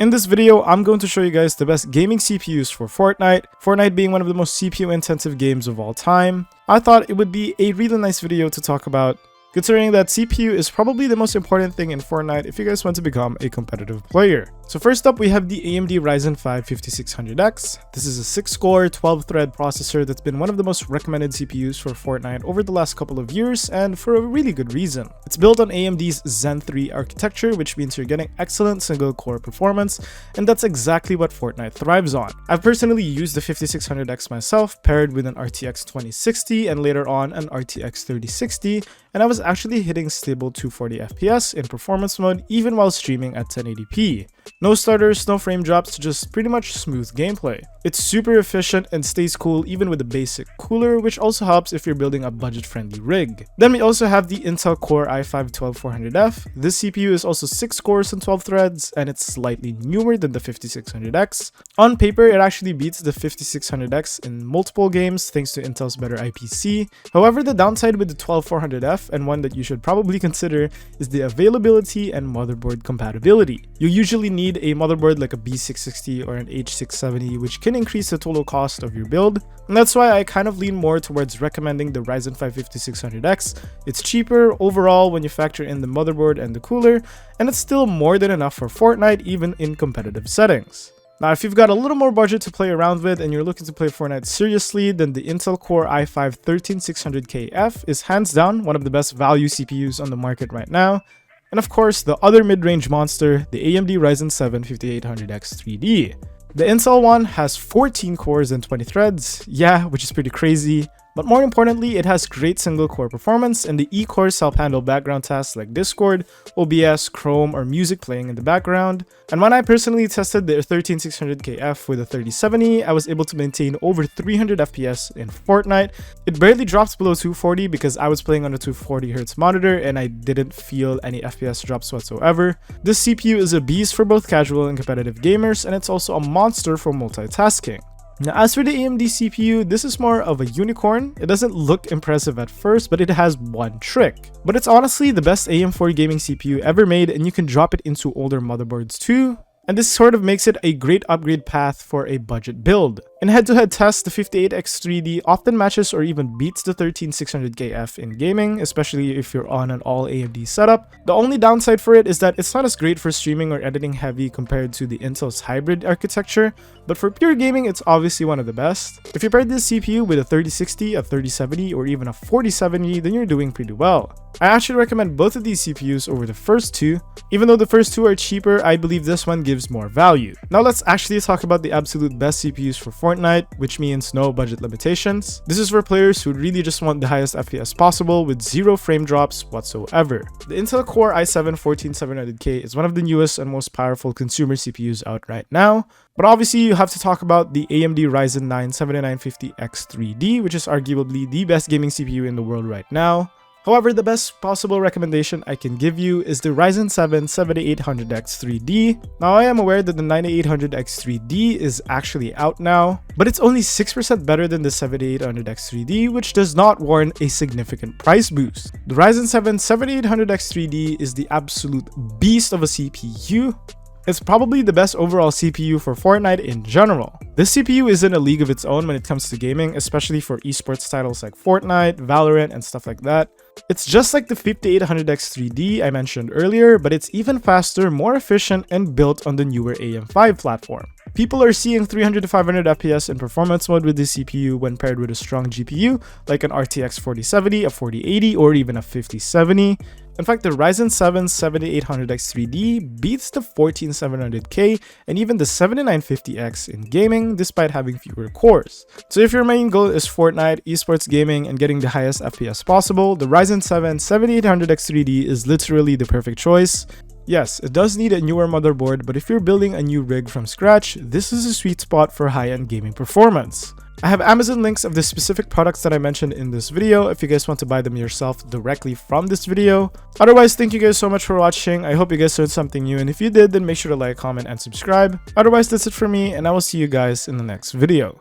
In this video, I'm going to show you guys the best gaming CPUs for Fortnite. Fortnite being one of the most CPU intensive games of all time, I thought it would be a really nice video to talk about, considering that CPU is probably the most important thing in Fortnite if you guys want to become a competitive player. So first up, we have the AMD Ryzen 5 5600X. This is a 6-core, 12-thread processor that's been one of the most recommended CPUs for Fortnite over the last couple of years, and for a really good reason. It's built on AMD's Zen 3 architecture, which means you're getting excellent single-core performance, and that's exactly what Fortnite thrives on. I've personally used the 5600X myself, paired with an RTX 2060 and later on an RTX 3060, and I was actually hitting stable 240 FPS in performance mode even while streaming at 1080p. No stutters, no frame drops, just pretty much smooth gameplay. It's super efficient and stays cool even with a basic cooler, which also helps if you're building a budget-friendly rig. Then we also have the Intel Core i5-12400F. This CPU is also 6 cores and 12 threads, and it's slightly newer than the 5600X. On paper, it actually beats the 5600X in multiple games thanks to Intel's better IPC. However, the downside with the 12400F, and one that you should probably consider, is the availability and motherboard compatibility. You usually need a motherboard like a B660 or an H670, which can increase the total cost of your build, and that's why I kind of lean more towards recommending the Ryzen 5 5600X. It's cheaper overall when you factor in the motherboard and the cooler, and it's still more than enough for Fortnite even in competitive settings. Now, if you've got a little more budget to play around with and you're looking to play Fortnite seriously, then the Intel Core i5-13600KF is hands down one of the best value CPUs on the market right now. And of course, the other mid-range monster, the AMD Ryzen 7 5800X 3D. The Intel one has 14 cores and 20 threads, yeah, which is pretty crazy. But more importantly, it has great single-core performance, and the E-cores help handle background tasks like Discord, OBS, Chrome, or music playing in the background. And when I personally tested the 13600KF with a 3070, I was able to maintain over 300 FPS in Fortnite. It barely drops below 240 because I was playing on a 240Hz monitor and I didn't feel any FPS drops whatsoever. This CPU is a beast for both casual and competitive gamers, and it's also a monster for multitasking. Now, as for the AMD CPU, this is more of a unicorn. It doesn't look impressive at first, but it has one trick. But it's honestly the best AM4 gaming CPU ever made, and you can drop it into older motherboards too. And this sort of makes it a great upgrade path for a budget build. In head-to-head tests, the 58X3D often matches or even beats the 13600KF in gaming, especially if you're on an all AMD setup. The only downside for it is that it's not as great for streaming or editing heavy compared to the Intel's hybrid architecture, but for pure gaming, it's obviously one of the best. If you pair this CPU with a 3060, a 3070, or even a 4070, then you're doing pretty well. I actually recommend both of these CPUs over the first two. Even though the first two are cheaper, I believe this one gives more value. Now let's actually talk about the absolute best CPUs for Fortnite, which means no budget limitations. This is for players who really just want the highest FPS possible with zero frame drops whatsoever. The Intel Core i7-14700K is one of the newest and most powerful consumer CPUs out right now. But obviously, you have to talk about the AMD Ryzen 9 7950X 3D, which is arguably the best gaming CPU in the world right now. However, the best possible recommendation I can give you is the Ryzen 7 7800X 3D. Now, I am aware that the 9800X 3D is actually out now, but it's only 6% better than the 7800X 3D, which does not warrant a significant price boost. The Ryzen 7 7800X 3D is the absolute beast of a CPU. It's probably the best overall CPU for Fortnite in general. This CPU is in a league of its own when it comes to gaming, especially for esports titles like Fortnite, Valorant, and stuff like that. It's just like the 5800X 3D I mentioned earlier, but it's even faster, more efficient, and built on the newer AM5 platform. People are seeing 300 to 500 FPS in performance mode with this CPU when paired with a strong GPU like an RTX 4070, a 4080, or even a 5070. In fact, the Ryzen 7 7800X 3D beats the 14700K and even the 7950X in gaming despite having fewer cores. So if your main goal is Fortnite, esports gaming, and getting the highest FPS possible, the Ryzen 7 7800X 3D is literally the perfect choice. Yes, it does need a newer motherboard, but if you're building a new rig from scratch, this is a sweet spot for high-end gaming performance. I have Amazon links of the specific products that I mentioned in this video if you guys want to buy them yourself directly from this video. Otherwise, thank you guys so much for watching. I hope you guys learned something new, and if you did, then make sure to like, comment, and subscribe. Otherwise, that's it for me, and I will see you guys in the next video.